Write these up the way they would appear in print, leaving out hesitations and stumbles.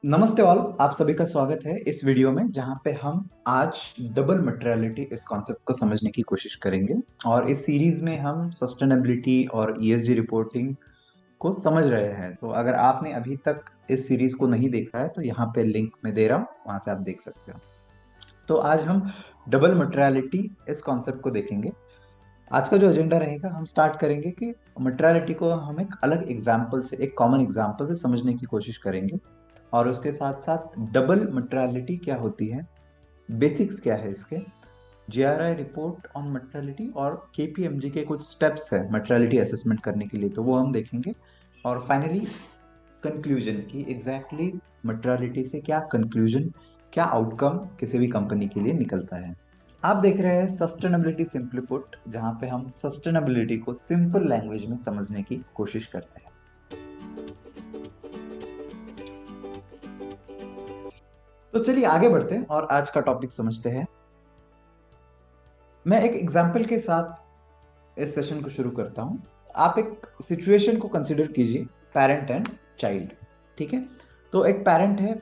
नमस्ते ऑल, आप सभी का स्वागत है इस वीडियो में जहां पे हम आज डबल मटेरियलिटी इस कॉन्सेप्ट को समझने की कोशिश करेंगे। और इस सीरीज में हम सस्टेनेबिलिटी और ईएसजी रिपोर्टिंग को समझ रहे हैं। तो अगर आपने अभी तक इस सीरीज को नहीं देखा है तो यहाँ पे लिंक में दे रहा हूँ, वहां से आप देख सकते हो। तो आज हम डबल मटेरियलिटी इस कॉन्सेप्ट को देखेंगे। आज का जो एजेंडा रहेगा, हम स्टार्ट करेंगे कि मटेरियलिटी को हम एक अलग एग्जाम्पल से, एक कॉमन एग्जाम्पल से समझने की कोशिश करेंगे। और उसके साथ साथ डबल मटेरियलिटी क्या होती है, बेसिक्स क्या है इसके, जीआरआई रिपोर्ट ऑन मटेरियलिटी और केपीएमजी के कुछ स्टेप्स है मटेरियलिटी असेसमेंट करने के लिए, तो वो हम देखेंगे। और फाइनली कंक्लूजन की एग्जैक्टली मटेरियलिटी से क्या कंक्लूजन, क्या आउटकम किसी भी कंपनी के लिए निकलता है। आप देख रहे हैं सस्टेनेबिलिटी सिंपली पुट, जहां पे हम सस्टेनेबिलिटी को सिंपल लैंग्वेज में समझने की कोशिश करते हैं। तो चलिए आगे बढ़ते हैं और आज का टॉपिक समझते हैं। मैं एक एग्जाम्पल के साथ इस सेशन को शुरू करता हूं। आप एक सिचुएशन को कंसिडर कीजिए, पेरेंट एंड चाइल्ड। ठीक है, तो एक पेरेंट है।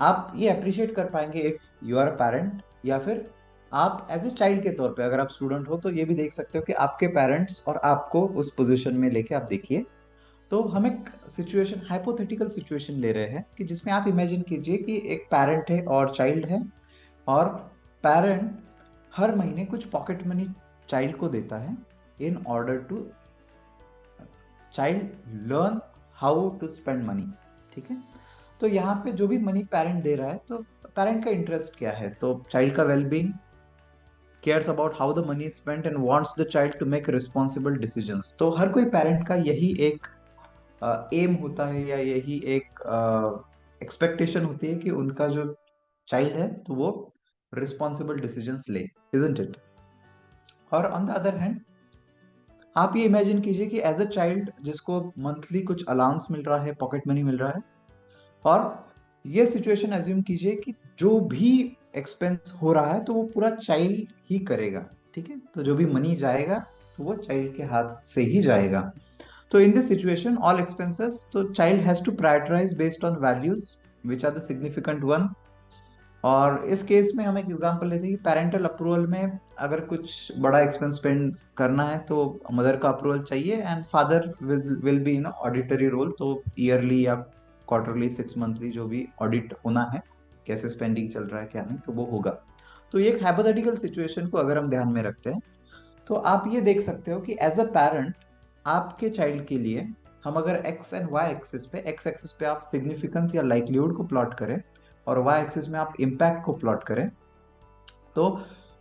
आप ये अप्रिशिएट कर पाएंगे if you are a parent, या फिर आप एज ए चाइल्ड के तौर पे, अगर आप स्टूडेंट हो तो ये भी देख सकते हो कि आपके पेरेंट्स और आपको उस पोजीशन में लेके आप देखिए। तो हम एक सिचुएशन, हाइपोथेटिकल सिचुएशन ले रहे हैं कि जिसमें आप इमेजिन कीजिए कि एक पेरेंट है और चाइल्ड है। और पेरेंट हर महीने कुछ पॉकेट मनी चाइल्ड को देता है in order to child learn how to spend money. ठीक है, तो यहाँ पे जो भी मनी पेरेंट दे रहा है, तो पेरेंट का इंटरेस्ट क्या है, तो चाइल्ड का wellbeing, cares about how the money spent and wants the child to make responsible decisions. तो हर कोई पेरेंट का यही एक एम होता है, या यही एक एक्सपेक्टेशन होती है कि उनका जो चाइल्ड है तो वो रिस्पॉन्सिबल डिसीजंस ले, इजंट इट। और ऑन द अदर हैंड, आप ये इमेजिन कीजिए कि एज अ चाइल्ड जिसको मंथली कुछ अलाउंस मिल रहा है, पॉकेट मनी मिल रहा है, और ये सिचुएशन एज्यूम कीजिए कि जो भी एक्सपेंस हो रहा है तो वो पूरा चाइल्ड ही करेगा। ठीक है, तो जो भी मनी जाएगा तो वो चाइल्ड के हाथ से ही जाएगा। तो in this situation, all expenses, तो child has to prioritize based on values which are the significant one। और इस केस में हम एक एग्जांपल लेते हैं कि पेरेंटल अप्रूवल में अगर कुछ बड़ा एक्सपेंस स्पेंड करना है तो मदर का अप्रूवल चाहिए, and father will be in auditory role. तो ईयरली या क्वार्टरली, 6 मंथली जो भी ऑडिट होना है, कैसे स्पेंडिंग चल रहा है क्या नहीं, तो वो होगा। तो ये एक हाइपोथेटिकल सिचुएशन को अगर हम ध्यान में रखते हैं, तो आप ये देख सकते हो कि एज अ पेरेंट आपके चाइल्ड के लिए, हम अगर एक्स एंड वाई एक्सिस पे, एक्स एक्सिस पे आप सिग्निफिकेंस या लाइक्लीहुड को प्लॉट करें और वाई एक्सिस में आप इम्पैक्ट को प्लॉट करें, तो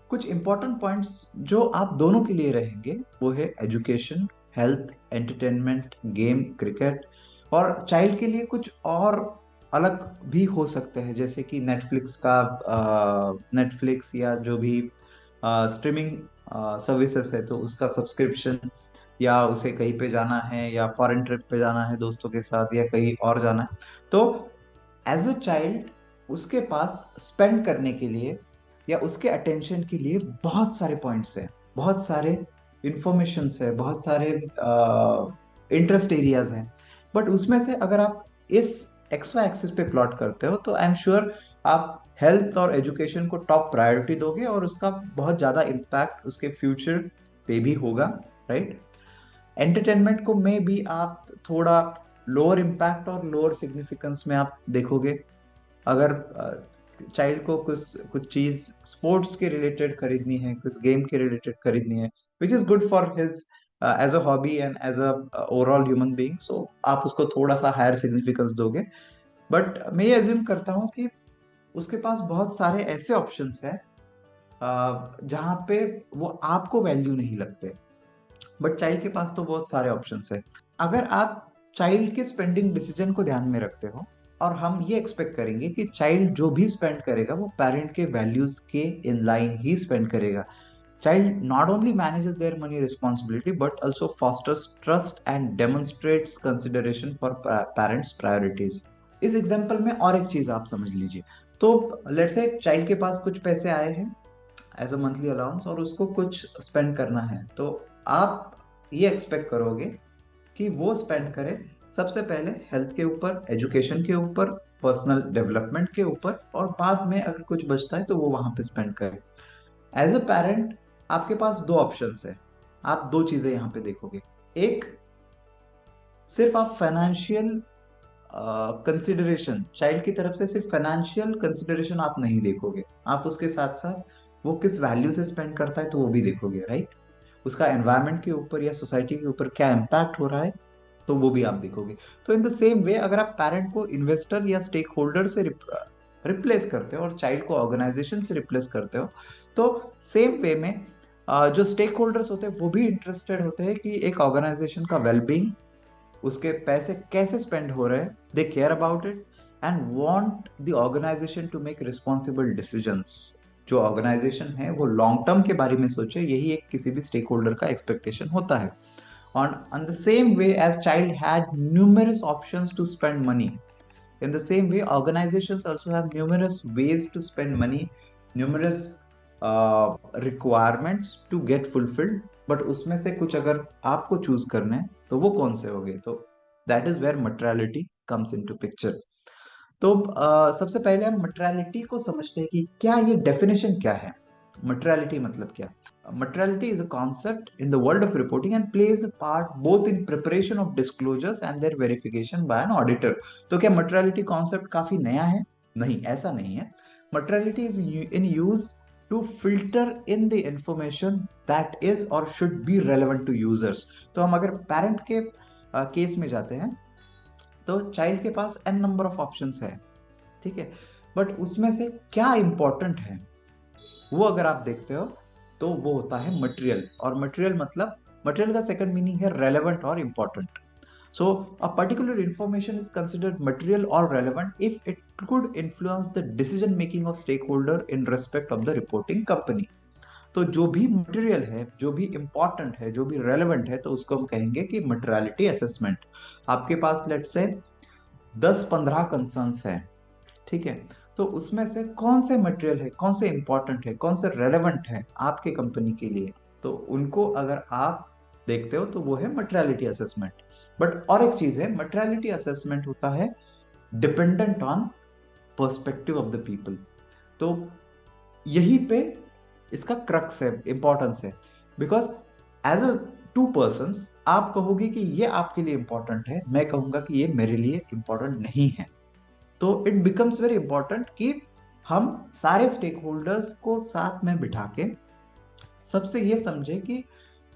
कुछ इंपॉर्टेंट पॉइंट्स जो आप दोनों के लिए रहेंगे वो है education, health, entertainment, game, cricket. और चाइल्ड के लिए कुछ और अलग भी हो सकते हैं, जैसे कि नेटफ्लिक्स का, नेटफ्लिक्स या जो भी स्ट्रीमिंग सर्विसेज है तो उसका सब्सक्रिप्शन, या उसे कहीं पे जाना है, या फॉरेन ट्रिप पे जाना है दोस्तों के साथ, या कहीं और जाना है। तो एज अ चाइल्ड उसके पास स्पेंड करने के लिए या उसके अटेंशन के लिए बहुत सारे पॉइंट्स हैं, बहुत सारे इंफॉर्मेशंस है, बहुत सारे इंटरेस्ट एरियाज हैं। बट उसमें से अगर आप इस एक्स वाई एक्सिस पे प्लॉट करते हो तो आई एम श्योर आप हेल्थ और एजुकेशन को टॉप प्रायोरिटी दोगे, और उसका बहुत ज़्यादा इम्पैक्ट उसके फ्यूचर पे भी होगा, राइट। एंटरटेनमेंट को में भी आप थोड़ा लोअर इम्पैक्ट और लोअर सिग्निफिकेंस में आप देखोगे। अगर चाइल्ड को कुछ कुछ चीज स्पोर्ट्स के रिलेटेड खरीदनी है, कुछ गेम के रिलेटेड खरीदनी है, which is good for his as a hobby and as a overall human being, so आप उसको थोड़ा सा हायर सिग्निफिकेंस दोगे। बट मैं ये अज्यूम करता हूँ कि उसके पास बहुत सारे ऐसे ऑप्शंस हैं जहाँ पे वो आपको वैल्यू नहीं लगते, बट चाइल्ड के पास तो बहुत सारे ऑप्शंस है। अगर आप चाइल्ड के स्पेंडिंग डिसीजन को ध्यान में रखते हो, और हम ये एक्सपेक्ट करेंगे कि चाइल्ड जो भी स्पेंड करेगा वो पेरेंट के वैल्यूज के इन लाइन ही स्पेंड करेगा। Child not only manages their money responsibility but also fosters trust and demonstrates consideration for parents priorities. इस एग्जाम्पल में और एक चीज आप समझ लीजिए। तो लेट्स से चाइल्ड के पास कुछ पैसे आए हैं एज अ मंथली अलाउंस, और उसको कुछ स्पेंड करना है, तो आप ये एक्सपेक्ट करोगे कि वो स्पेंड करे सबसे पहले हेल्थ के ऊपर, एजुकेशन के ऊपर, पर्सनल डेवलपमेंट के ऊपर, और बाद में अगर कुछ बचता है तो वो वहां पे स्पेंड करे। एज अ पेरेंट आपके पास दो ऑप्शंस है, आप दो चीजें यहाँ पे देखोगे। एक, सिर्फ आप फाइनेंशियल कंसिडरेशन, चाइल्ड की तरफ से सिर्फ फाइनेंशियल कंसिडरेशन आप नहीं देखोगे, आप उसके साथ साथ वो किस वैल्यू से स्पेंड करता है तो वो भी देखोगे, राइट। उसका एनवायरनमेंट के ऊपर या सोसाइटी के ऊपर क्या इम्पैक्ट हो रहा है तो वो भी आप देखोगे। तो इन द सेम वे अगर आप पेरेंट को इन्वेस्टर या स्टेक होल्डर से रिप्लेस करते हो और चाइल्ड को ऑर्गेनाइजेशन से रिप्लेस करते हो, तो सेम वे में जो स्टेक होल्डर्स होते हैं वो भी इंटरेस्टेड होते हैं कि एक ऑर्गेनाइजेशन का वेलबींग, उसके पैसे कैसे स्पेंड हो रहे हैं, they care about it and want the organisation to make responsible decisions. जो ऑर्गेनाइजेशन है वो लॉन्ग टर्म के बारे में सोचे, यही एक किसी भी स्टेक होल्डर का एक्सपेक्टेशन होता है। On the same way as child had numerous options to spend money, in the same way organizations also have numerous ways to spend money, numerous requirements to get fulfilled, but उसमें से कुछ अगर आपको choose करना है तो वो कौन से होंगे, तो that is where materiality comes into picture। तो सबसे पहले हम मटेरियलिटी को समझते हैं कि क्या ये डेफिनेशन क्या है, मटेरियलिटी मतलब क्या। Materiality is a concept in the world of reporting and plays a part both in preparation of disclosures and their verification by an auditor. तो क्या मटेरियलिटी कॉन्सेप्ट काफी नया है? नहीं, ऐसा नहीं है। Materiality is in use to filter in the information that is or should be relevant to users. तो हम अगर पेरेंट के केस में जाते हैं तो चाइल्ड के पास n नंबर ऑफ ऑप्शंस है, ठीक है, बट उसमें से क्या इंपॉर्टेंट है वो अगर आप देखते हो तो वो होता है मटेरियल। और मटेरियल मतलब, मटेरियल का सेकंड मीनिंग है रेलेवेंट और important. So a particular information is considered material और relevant if it could influence the decision making of stakeholder in respect of the reporting company. तो जो भी material है, जो भी इंपॉर्टेंट है, जो भी रेलेवेंट है, तो उसको हम कहेंगे कि मटेरियलिटी असेसमेंट। आपके पास लेट्स से 10-15 कंसर्न्स है, ठीक है, तो उसमें से कौन से मटेरियल है, कौन से इंपॉर्टेंट है, कौन से रेलेवेंट है आपके कंपनी के लिए, तो उनको अगर आप देखते हो तो वो है मटेरियलिटी असेसमेंट। बट और एक चीज है, मटेरियलिटी असेसमेंट होता है dependent on perspective of the people. तो यही पे इसका क्रक्स है, इंपॉर्टेंस है। Because as a two persons आप कहोगे कि ये आपके लिए इंपॉर्टेंट है, मैं कहूंगा कि ये मेरे लिए इंपॉर्टेंट नहीं है। तो इट बिकम्स वेरी इंपॉर्टेंट कि हम सारे स्टेक होल्डर्स को साथ में बिठा के सबसे ये समझे कि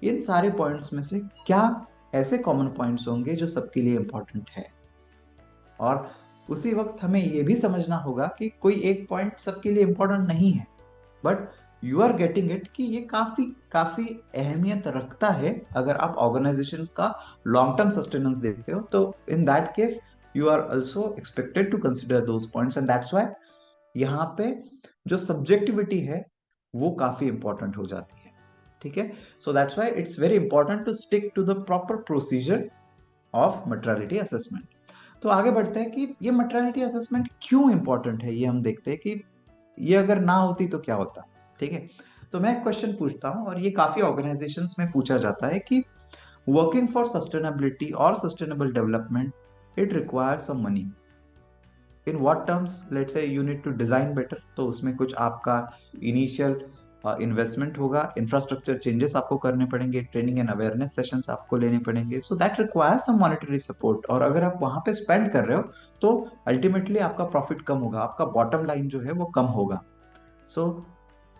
इन सारे पॉइंट्स में से क्या ऐसे कॉमन पॉइंट्स होंगे जो सबके लिए इंपॉर्टेंट है। और उसी वक्त हमें ये भी समझना होगा कि कोई एक पॉइंट सबके लिए इंपॉर्टेंट नहीं है, but you are getting it कि ये काफी काफी अहमियत रखता है अगर आप ऑर्गेनाइजेशन का लॉन्ग टर्म सस्टेनेंस देखते हो। तो in that case you are also expected to consider those points and that's why यहाँ पे जो सब्जेक्टिविटी है वो काफी इंपॉर्टेंट हो जाती है, ठीक है। So that's why it's very important to stick to the proper procedure of materiality assessment. तो आगे बढ़ते हैं कि ये मटेरियलिटी असेसमेंट क्यों इंपॉर्टेंट है, ये हम देखते हैं कि ये अगर ना होती तो क्या होता, ठीक है। तो मैं एक क्वेश्चन पूछता हूं और ये काफी ऑर्गेनाइजेशंस में पूछा जाता है कि वर्किंग फॉर सस्टेनेबिलिटी और sustainable development it requires some money. In what terms? Let's say you need to design better, तो उसमें कुछ आपका इनिशियल इन्वेस्टमेंट होगा, इंफ्रास्ट्रक्चर चेंजेस आपको करने पड़ेंगे, ट्रेनिंग एंड अवेयरनेस सेशंस आपको लेने पड़ेंगे, so that requires some monetary support. और अगर आप वहां पे स्पेंड कर रहे हो तो अल्टीमेटली आपका प्रॉफिट कम होगा, आपका बॉटम लाइन जो है वो कम होगा। सो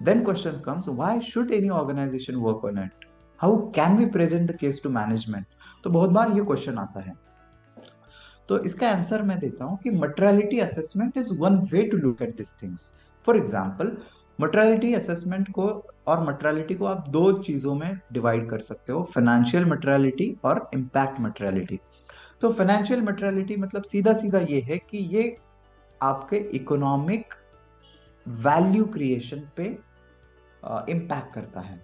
then question comes, why should any organization work on it? How can we present the case to management? तो बहुत बार ये क्वेश्चन आता है, तो इसका आंसर मैं देता हूं कि materiality assessment is one way to look at this things. For example, materiality assessment को और मटेरियलिटी को आप दो चीजों में डिवाइड कर सकते हो, फाइनेंशियल मटेरियलिटी और इम्पैक्ट मटेरियलिटी। तो फाइनेंशियल मटेरियलिटी मतलब सीधा सीधा ये है कि ये आपके इकोनॉमिक वैल्यू क्रिएशन पे इम्पैक्ट करता है।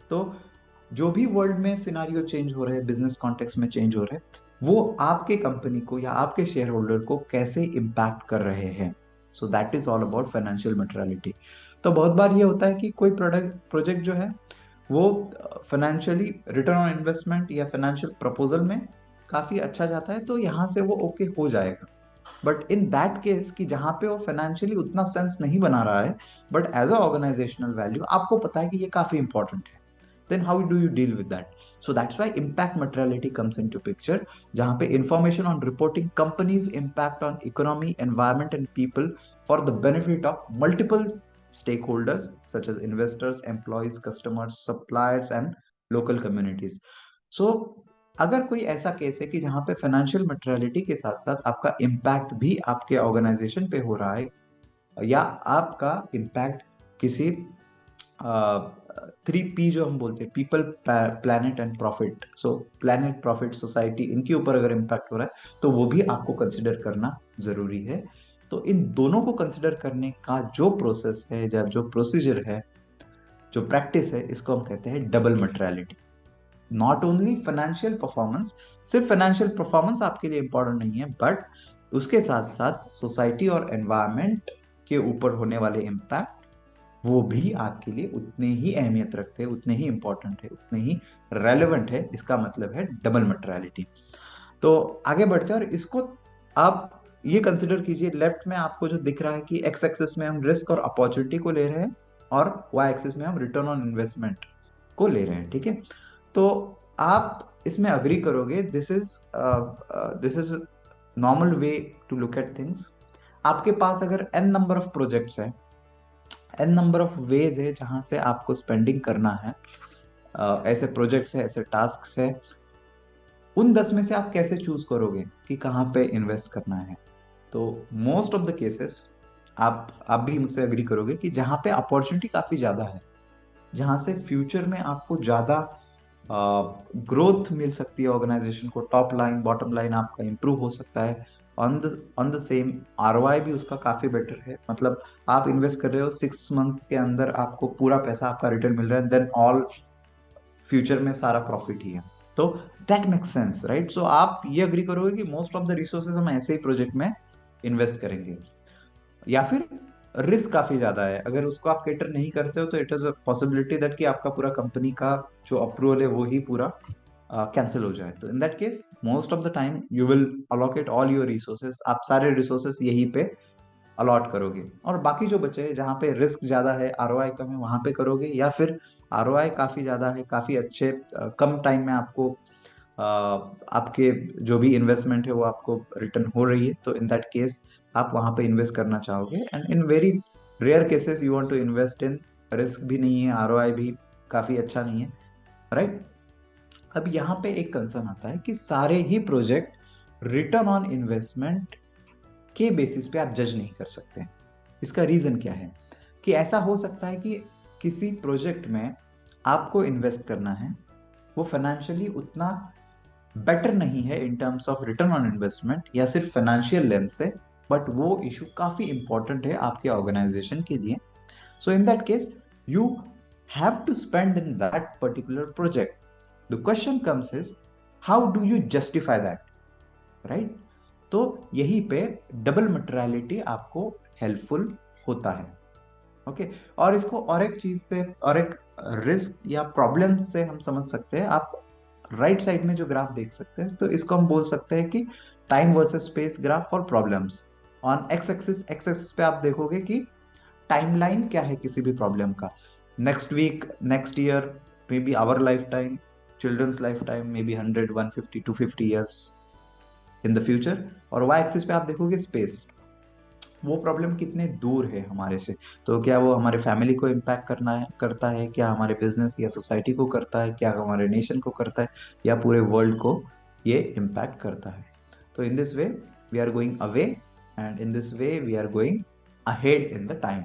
तो जो भी वर्ल्ड में सिनारियो चेंज हो रहे हैं, बिजनेस कॉन्टेक्स्ट में चेंज हो रहे हैं, वो आपके कंपनी को या आपके शेयर होल्डर को कैसे इम्पैक्ट कर रहे हैं। So that is all about financial materiality. तो बहुत बार ये होता है कि कोई प्रोजेक्ट जो है वो फाइनेंशियली रिटर्न ऑन इन्वेस्टमेंट या फाइनेंशियल प्रपोजल में काफी अच्छा जाता है, तो यहाँ से वो ओके हो जाएगा। बट इन दैट केस कि जहां पे वो फाइनेंशियली उतना सेंस नहीं बना रहा है, but as a organisational value आपको पता है कि ये काफी इंपॉर्टेंट है, then how do you deal with that? So that's why impact materiality comes into picture, jahan pe information on reporting companies impact on economy, environment and people for the benefit of multiple stakeholders such as investors, employees, customers, suppliers and local communities. So अगर कोई ऐसा case है कि जहां पे financial materiality के साथ साथ आपका इम्पैक्ट भी आपके ऑर्गेनाइजेशन पे हो रहा है, या आपका इम्पैक्ट किसी 3P जो हम बोलते हैं, people, planet and profit, so planet, profit, society, इनके ऊपर अगर इम्पैक्ट हो रहा है तो वो भी आपको कंसिडर करना जरूरी है। तो इन दोनों को कंसिडर करने का जो प्रोसेस है या जो प्रोसीजर है, जो प्रैक्टिस है, इसको हम कहते हैं double materiality. Not only financial performance, सिर्फ फाइनेंशियल परफॉर्मेंस आपके लिए इंपॉर्टेंट नहीं है, बट उसके साथ साथ सोसाइटी और एनवायरमेंट के ऊपर होने वाले इम्पैक्ट वो भी आपके लिए उतने ही अहमियत रखते हैं, उतने ही इंपॉर्टेंट है, उतने ही रेलेवेंट है। इसका मतलब है डबल मटेरियलिटी। तो आगे बढ़ते हैं और इसको आप ये कंसिडर कीजिए, लेफ्ट में आपको जो दिख रहा है कि एक्स एक्सिस में हम रिस्क और अपॉर्चुनिटी को ले रहे हैं और वाई एक्सिस में हम रिटर्न ऑन इन्वेस्टमेंट को ले रहे हैं, ठीक है। तो आप इसमें अग्री करोगे, this is normal way to look at things. आपके पास अगर एन नंबर ऑफ प्रोजेक्ट्स है, एन नंबर ऑफ वेज है जहां से आपको स्पेंडिंग करना है, ऐसे प्रोजेक्ट्स है, ऐसे टास्क है, उन 10 में से आप कैसे चूज करोगे कि कहाँ पे इन्वेस्ट करना है? तो मोस्ट ऑफ द केसेस आप भी मुझसे एग्री करोगे कि जहाँ पे अपॉर्चुनिटी काफी ज्यादा है, जहां से फ्यूचर में आपको ज्यादा ग्रोथ मिल सकती है, ऑर्गेनाइजेशन को टॉप लाइन बॉटम लाइन आपका इंप्रूव हो सकता है, ऑन द सेम आरओआई भी उसका काफी बेटर है। मतलब आप इन्वेस्ट कर रहे हो, 6 मंथ्स के अंदर आपको पूरा पैसा आपका रिटर्न मिल रहा है, देन ऑल फ्यूचर में सारा प्रॉफिट ही है। तो दैट मेक्स सेंस, राइट? सो आप ये अग्री करोगे कि मोस्ट ऑफ द रिसोर्सेज हम ऐसे ही प्रोजेक्ट में इन्वेस्ट करेंगे। या फिर रिस्क काफी ज्यादा है, अगर उसको आप कैटर नहीं करते हो तो it is a possibility that कि आपका पूरा कंपनी का जो अप्रूवल है वो ही पूरा कैंसिल हो जाए। तो in that case most of the time you will allocate all your resources, आप सारे रिसोर्सेज यहीं पे अलॉट करोगे, और बाकी जो बचे जहाँ पे रिस्क ज्यादा है, आरओआई कम है, वहां पे करोगे। या फिर आरओआई काफी ज्यादा है, काफी अच्छे कम टाइम में आपको आपके जो भी इन्वेस्टमेंट है वो आपको रिटर्न हो रही है, तो इन दैट केस आप वहां पे इन्वेस्ट करना चाहोगे। And in very rare cases you want to invest in, risk भी नहीं है, आरओआई भी काफी अच्छा नहीं है, राइट? अब यहाँ पे एक कंसर्न आता है कि सारे ही प्रोजेक्ट रिटर्न ऑन इन्वेस्टमेंट के बेसिस पे आप जज नहीं कर सकते। इसका रीजन क्या है कि ऐसा हो सकता है कि किसी प्रोजेक्ट में आपको इन्वेस्ट करना है, वो फाइनेंशियली उतना बेटर नहीं है in terms of return on investment या सिर्फ फाइनेंशियल लेंस से, बट वो इशू काफी इंपॉर्टेंट है आपके ऑर्गेनाइजेशन के लिए। So in that case you have to spend in that particular project. The question comes is how do you justify that, right? तो यहीं पे डबल मटेरियलिटी आपको हेल्पफुल होता है, ओके। और इसको और एक चीज से, और एक रिस्क या प्रॉब्लम से हम समझ सकते हैं। आप राइट साइड में जो ग्राफ देख सकते हैं, तो इसको हम बोल सकते हैं कि time versus space graph for problems. On x axis पे आप देखोगे कि टाइमलाइन क्या है किसी भी प्रॉब्लम का, next week, next year, may be our life time, children's life time, may be 100, 150, 250 years in the future. और वाई एक्सिस पे आप देखोगे स्पेस, वो प्रॉब्लम कितने दूर है हमारे से। तो क्या वो हमारे फैमिली को इम्पैक्ट करता है, क्या हमारे बिजनेस या सोसाइटी को करता है, क्या हमारे नेशन को करता है, या पूरे वर्ल्ड को ये इम्पैक्ट करता है। तो in this way we are going away, and in this way we are going ahead in the time.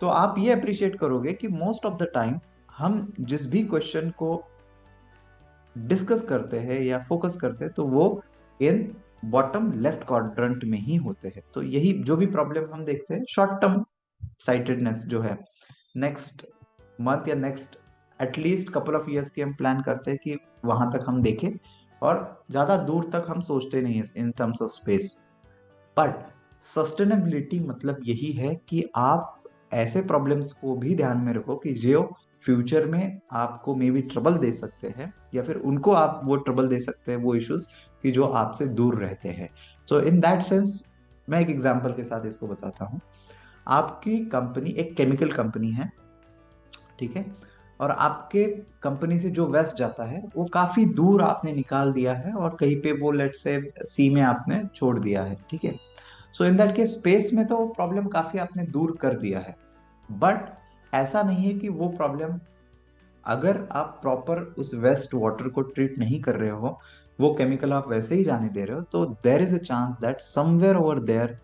तो आप ये अप्रिशिएट करोगे कि मोस्ट ऑफ द टाइम हम जिस भी क्वेश्चन को डिस्कस करते हैं या फोकस करते हैं, तो वो इन बॉटम लेफ्ट क्वाड्रेंट में ही होते हैं। तो यही जो भी प्रॉब्लम हम देखते हैं, शॉर्ट टर्म साइटेडनेस जो है, नेक्स्ट मंथ या next at least couple of years की हम प्लान करते हैं कि वहां तक हम देखें, और ज्यादा दूर तक हम सोचते नहीं है in terms of space. But sustainability मतलब यही है कि आप ऐसे प्रॉब्लम्स को भी ध्यान में रखो कि जो फ्यूचर में आपको मे बी ट्रबल दे सकते हैं, या फिर उनको आप वो ट्रबल दे सकते हैं, वो इश्यूज कि जो आपसे दूर रहते हैं। सो इन दैट सेंस मैं एक एग्जांपल के साथ इसको बताता हूँ। आपकी कंपनी एक केमिकल कंपनी है, ठीक है, और आपके कंपनी से जो वेस्ट जाता है वो काफी दूर आपने निकाल दिया है और कहीं पे वो लेट से सी में आपने छोड़ दिया है, ठीक है। सो इन दैट केस स्पेस में तो प्रॉब्लम काफी आपने दूर कर दिया है, बट ऐसा नहीं है कि वो प्रॉब्लम, अगर आप प्रॉपर उस वेस्ट वाटर को ट्रीट नहीं कर रहे हो, वो केमिकल आप वैसे ही जाने दे रहे हो, तो there is a chance that somewhere over there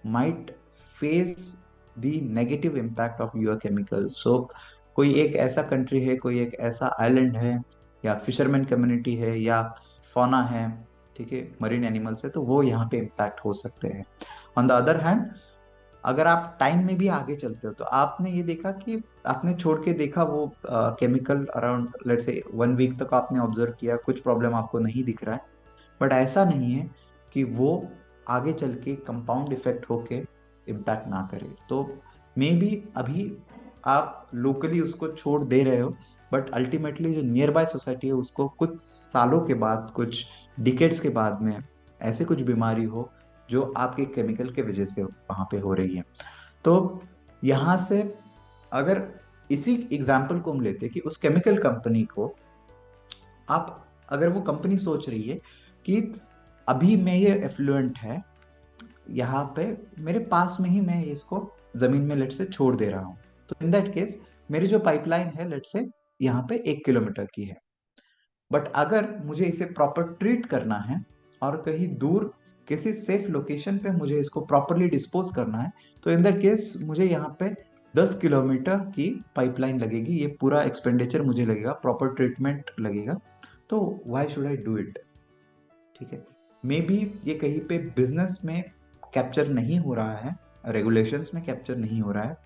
might face the negative impact of your chemical. So कोई एक ऐसा कंट्री है, कोई एक ऐसा आइलैंड है, या फिशरमैन कम्युनिटी है, या फौना है, ठीक है, मरीन एनिमल्स है, तो वो यहाँ पे इम्पैक्ट हो सकते हैं। ऑन द अदर हैंड, अगर आप टाइम में भी आगे चलते हो तो आपने ये देखा कि आपने छोड़ के देखा वो chemical around let's say 1 week तक आपने ऑब्जर्व किया, कुछ प्रॉब्लम आपको नहीं दिख रहा है, बट ऐसा नहीं है कि वो आगे चल के कंपाउंड इफेक्ट होके इम्पैक्ट ना करे। तो मे बी अभी आप लोकली उसको छोड़ दे रहे हो, बट अल्टीमेटली जो नियर बाय सोसाइटी है उसको कुछ सालों के बाद, कुछ डिकेड्स के बाद में ऐसे कुछ बीमारी हो जो आपके केमिकल के वजह से वहां पे हो रही है। तो यहाँ से अगर इसी एग्जाम्पल को हम लेते हैं कि उस केमिकल कंपनी को आप, अगर वो कंपनी सोच रही है कि अभी मैं ये एफ्लुएंट है यहाँ पे मेरे पास में ही, मैं इसको जमीन में लेट से छोड़ दे रहा हूँ, तो इन दैट केस मेरी जो पाइपलाइन है लेट से यहाँ पे 1 किलोमीटर की है, बट अगर मुझे इसे प्रॉपर ट्रीट करना है और कहीं दूर किसी सेफ लोकेशन पे मुझे इसको प्रॉपरली डिस्पोज करना है, तो इन दैट केस मुझे यहाँ पे 10 किलोमीटर की पाइपलाइन लगेगी, ये पूरा एक्सपेंडिचर मुझे लगेगा, प्रॉपर ट्रीटमेंट लगेगा। तो why should I do it, ठीक है। मे बी ये कहीं पे बिजनेस में कैप्चर नहीं हो रहा है, रेगुलेशंस में कैप्चर नहीं हो रहा है,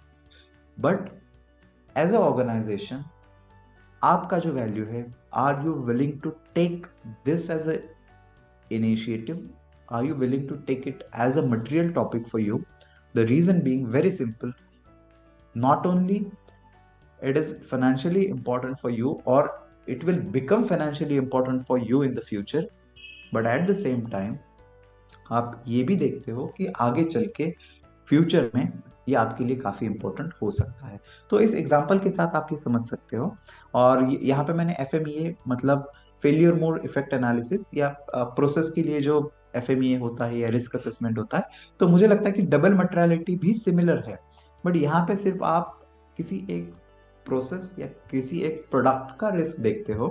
बट एज अ ऑर्गेनाइजेशन आपका जो वैल्यू है, are you willing to take this as a initiative? Are you willing to take it as a material topic for you? The reason being very simple. Not only it is financially important for you, or it will become financially important for you in the future, but at the same time आप ये भी देखते हो कि आगे चल के future में ये आपके लिए काफी इंपॉर्टेंट हो सकता है। तो इस एग्जांपल के साथ आप ये समझ सकते हो। और यहाँ पे मैंने एफएमईए मतलब फेलियर मोड इफेक्ट एनालिसिस या प्रोसेस के लिए जो एफएमईए होता है या रिस्क असेसमेंट होता है, तो मुझे लगता है कि डबल मटेरियलिटी भी सिमिलर है, बट यहाँ पे सिर्फ आप किसी एक प्रोसेस या किसी एक प्रोडक्ट का रिस्क देखते हो,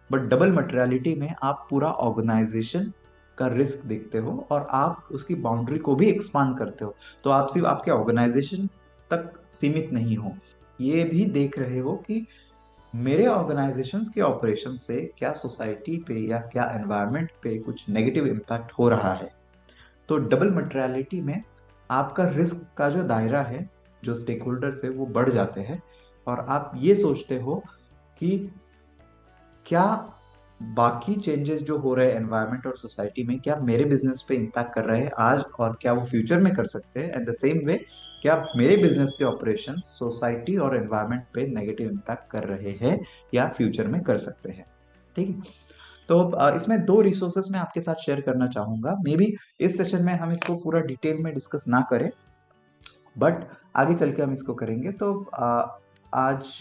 बट डबल मटेरियलिटी में आप पूरा ऑर्गेनाइजेशन का रिस्क देखते हो और आप उसकी बाउंड्री को भी एक्सपांड करते हो। तो आप सिर्फ आपके ऑर्गेनाइजेशन तक सीमित नहीं हो, ये भी देख रहे हो कि मेरे ऑर्गेनाइजेशंस के ऑपरेशन से क्या सोसाइटी पे या क्या एनवायरनमेंट पे कुछ नेगेटिव इम्पैक्ट हो रहा है। तो डबल मटेरियलिटी में आपका रिस्क का जो दायरा है, जो स्टेक होल्डर्स है, वो बढ़ जाते हैं, और आप ये सोचते हो कि क्या बाकी चेंजेस जो हो रहे हैं एनवायरनमेंट और सोसाइटी में, क्या मेरे बिजनेस पे इम्पैक्ट कर रहे हैं आज, और क्या वो फ्यूचर में कर सकते हैं। एट द सेम वे, क्या मेरे बिजनेस के ऑपरेशन सोसाइटी और एनवायरनमेंट पे नेगेटिव इम्पैक्ट कर रहे हैं या फ्यूचर में कर सकते हैं, ठीक है। तो इसमें दो रिसोर्सेस मैं आपके साथ शेयर करना चाहूंगा। मे बी इस सेशन में हम इसको पूरा डिटेल में डिस्कस ना करें, बट आगे चल के हम इसको करेंगे। तो आज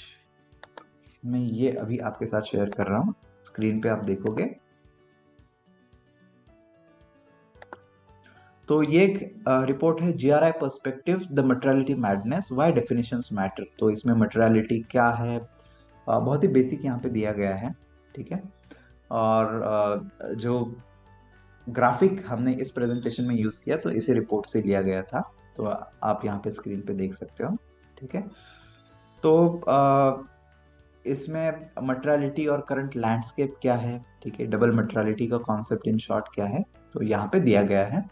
मैं ये अभी आपके साथ शेयर कर रहा हूँ, स्क्रीन पे आप देखोगे। तो ये एक रिपोर्ट है, GRI perspective the materiality madness why definitions matter. तो इसमें मटेरियलिटी क्या है बहुत ही बेसिक यहाँ पे दिया गया है, ठीक है। और जो ग्राफिक हमने इस प्रेजेंटेशन में यूज किया तो इसी रिपोर्ट से लिया गया था, तो आप यहाँ पे स्क्रीन पे देख सकते हो, ठीक है। तो इसमें मटेरियलिटी और करंट लैंडस्केप क्या है, ठीक है, डबल मटेरियलिटी का कॉन्सेप्ट इन शॉर्ट क्या है, तो यहाँ पे दिया गया है।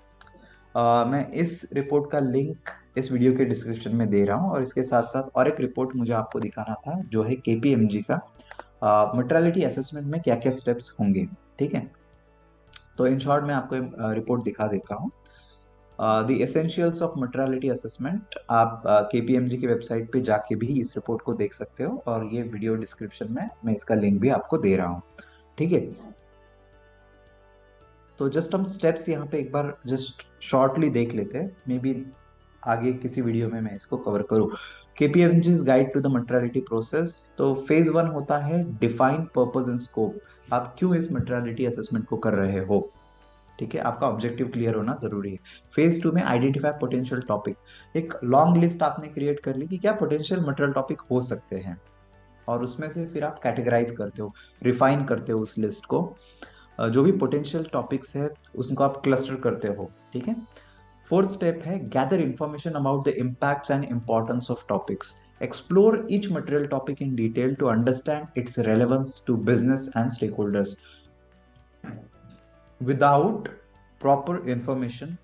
मैं इस रिपोर्ट का लिंक इस वीडियो के डिस्क्रिप्शन में दे रहा हूँ, और इसके साथ साथ और एक रिपोर्ट मुझे आपको दिखाना था जो है केपीएमजी का, मटेरियलिटी असेसमेंट में क्या क्या स्टेप्स होंगे, ठीक है। तो इन शॉर्ट मैं आपको रिपोर्ट दिखा देता हूँ। The essentials of materiality assessment, आप केपीएमजी की वेबसाइट पे जाके भी इस रिपोर्ट को देख सकते हो, और ये वीडियो डिस्क्रिप्शन में मैं इसका लिंक भी आपको दे रहा हूँ, ठीक है। तो जस्ट हम स्टेप्स यहाँ पे एक बार जस्ट शॉर्टली देख लेते हैं, मे बी आगे किसी वीडियो में मैं इसको कवर करूँ। KPMG's guide to the materiality process. तो फेज 1 होता है डिफाइन पर्पस एंड स्कोप, आप क्यों इस मटेरियलिटी असेसमेंट को कर रहे हो, ठीक है, आपका ऑब्जेक्टिव क्लियर होना जरूरी है। फेज 2 में आइडेंटिफाई पोटेंशियल टॉपिक, एक लॉन्ग लिस्ट आपने क्रिएट कर ली कि क्या पोटेंशियल मटेरियल टॉपिक हो सकते हैं, और उसमें से फिर आप कैटेगराइज करते हो, रिफाइन करते हो उस लिस्ट को। जो भी पोटेंशियल टॉपिक्स है उसको आप क्लस्टर करते हो, ठीक है। फोर्थ स्टेप है gather information about the impacts and importance of topics, explore each material topic in detail to understand its relevance to business and stake holders. Without proper information,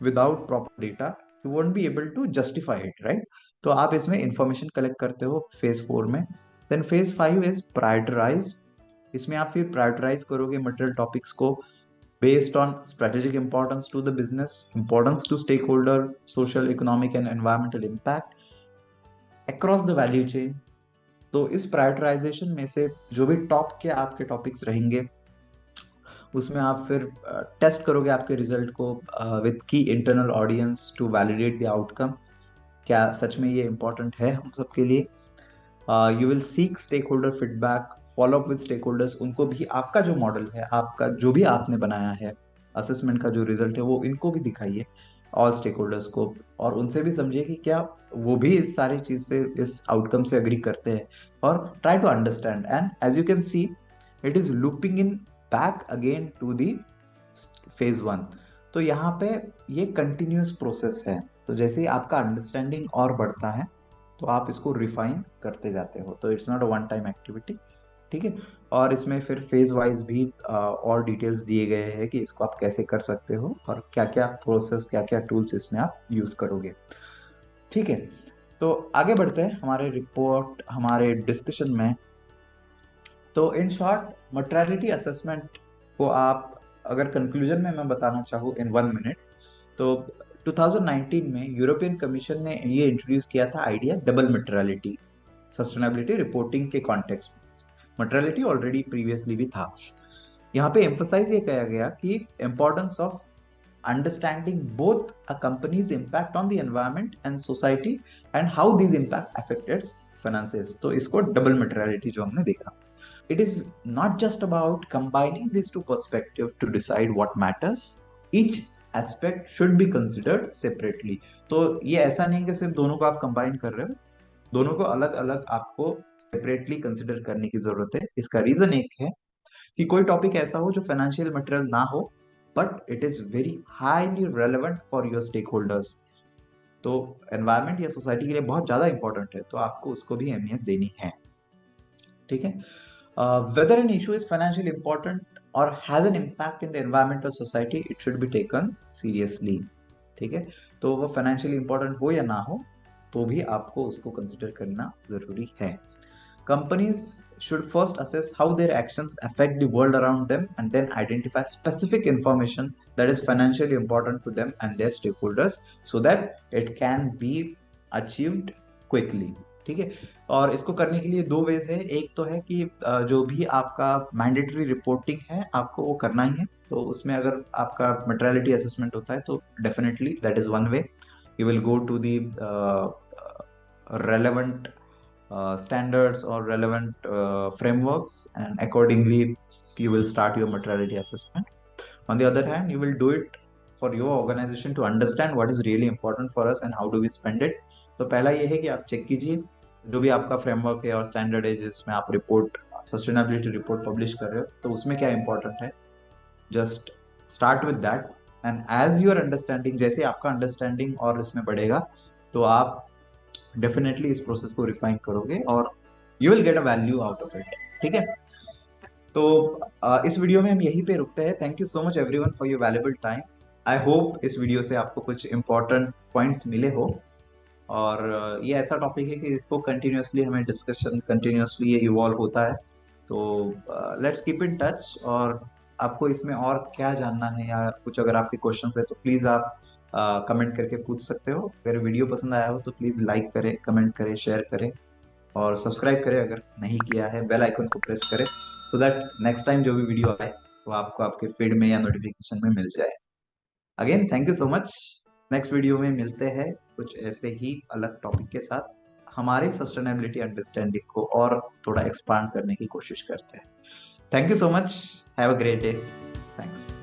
without proper data, you won't be able to justify it, right? तो आप इसमें information collect करते हो phase 4 में। Then phase 5 is prioritise, इसमें आप फिर prioritise करोगे मटेरियल टॉपिक्स को based on strategic importance to the business, importance to stake holder, social, economic and environmental impact across the value chain. तो इस प्रायोरिटाइजेशन में से जो भी टॉप के आपके टॉपिक्स रहेंगे उसमें आप फिर टेस्ट करोगे आपके रिजल्ट को with key internal audience to validate the outcome, क्या सच में ये इंपॉर्टेंट है हम सबके लिए। You will seek stake holder feedback, follow up with stake holders, उनको भी आपका जो मॉडल है, आपका जो भी आपने बनाया है असेसमेंट का जो रिजल्ट है वो इनको भी दिखाइए ऑल स्टेक होल्डर्स को, और उनसे भी समझिए कि क्या वो भी इस सारी चीज से, इस आउटकम से अग्री करते हैं, और try to understand. And as you can see it is looping in back again to the phase 1। तो यहाँ पे ये कंटिन्यूस प्रोसेस है, तो जैसे ही आपका अंडरस्टैंडिंग और बढ़ता है तो आप इसको रिफाइन करते जाते हो, तो it's not a one time activity, ठीक है। और इसमें फिर फेज वाइज भी और डिटेल्स दिए गए हैं कि इसको आप कैसे कर सकते हो और क्या क्या प्रोसेस, क्या क्या टूल्स इसमें आप यूज करोगे, ठीक है। तो आगे बढ़ते हैं हमारे रिपोर्ट, हमारे डिस्कशन में। तो इन शॉर्ट मटेरियलिटी असेसमेंट को आप अगर कंक्लूजन में मैं बताना चाहूँ इन 1 मिनट, तो 2019 में यूरोपियन कमीशन ने ये इंट्रोड्यूस किया था idea double materiality sustainability reporting के कॉन्टेक्स्ट में। मटेरियलिटी ऑलरेडी प्रीवियसली भी था, यहाँ पे एम्फसाइज ये किया गया कि importance of understanding both a companies impact on the environment and society and how these impact affected finances. तो इसको डबल मटेरियलिटी जो हमने देखा, it is not just about combining these two perspectives to decide what matters, each aspect should be considered separately। तो ये ऐसा नहीं कि सिर्फ दोनों को आप कंबाइन कर रहे हो, दोनों को अलग अलग आपको सेपरेटली कंसिडर करने की जरूरत है। इसका रीजन एक है कि कोई टॉपिक ऐसा हो जो फाइनेंशियल मटेरियल ना हो but it is very highly relevant for your stake holders, तो एनवायरमेंट या सोसाइटी के लिए बहुत ज्यादा इंपॉर्टेंट है, तो आपको उसको भी अहमियत देनी है, ठीक है। Whether an issue is financially important or has an impact in the environment or society, it should be taken seriously, ठीक है। तो वो फाइनेंशियली इंपॉर्टेंट हो या ना हो तो भी आपको उसको कंसिडर करना जरूरी है। Companies should first assess how their actions affect the world around them and then identify specific information that is financially important to them and their stakeholders so that it can be achieved quickly, ठीक है। और इसको करने के लिए दो veg है, एक तो है कि जो भी आपका मैंडेटरी रिपोर्टिंग है आपको वो करना ही है, तो उसमें अगर आपका मटेरियलिटी असेसमेंट होता है तो definitely that is one way, you will go to the relevant standards or relevant frameworks and accordingly you will start your materiality assessment. On the other hand, you will do it for your organization to understand what is really important for us and how do we spend it. तो पहला ये है कि आप check कीजिए जो भी आपका फ्रेमवर्क है और स्टैंडर्ड है जिसमें आप रिपोर्ट, सस्टेनेबिलिटी रिपोर्ट पब्लिश कर रहे हो, तो उसमें क्या इंपॉर्टेंट है, just start with that and as your understanding, जैसे आपका अंडरस्टैंडिंग और इसमें बढ़ेगा तो आप डेफिनेटली इस प्रोसेस को रिफाइन करोगे और you will get a value out of it, ठीक है। तो इस वीडियो में हम यहीं पे रुकते हैं। Thank you so much everyone for your valuable time. I hope इस वीडियो से आपको कुछ इंपॉर्टेंट पॉइंट्स मिले हो, और ये ऐसा टॉपिक है कि इसको कंटिन्यूअसली हमें डिस्कशन, कंटिन्यूअसली ये इवॉल्व होता है, तो लेट्स कीप इन टच। और आपको इसमें और क्या जानना है या कुछ अगर आपके क्वेश्चन है तो प्लीज़ आप कमेंट करके पूछ सकते हो। अगर वीडियो पसंद आया हो तो प्लीज़ लाइक करें, कमेंट करें, शेयर करें और सब्सक्राइब करें अगर नहीं किया है, बेल आइकन को प्रेस करें सो दैट नेक्स्ट टाइम जो भी वीडियो आए वो आपको आपके फीड में या नोटिफिकेशन में मिल जाए। Again thank you so much. Next video में मिलते हैं कुछ ऐसे ही अलग टॉपिक के साथ, हमारे सस्टेनेबिलिटी अंडरस्टैंडिंग को और थोड़ा एक्सपांड करने की कोशिश करते हैं। Thank you so much. Have a great day. Thanks.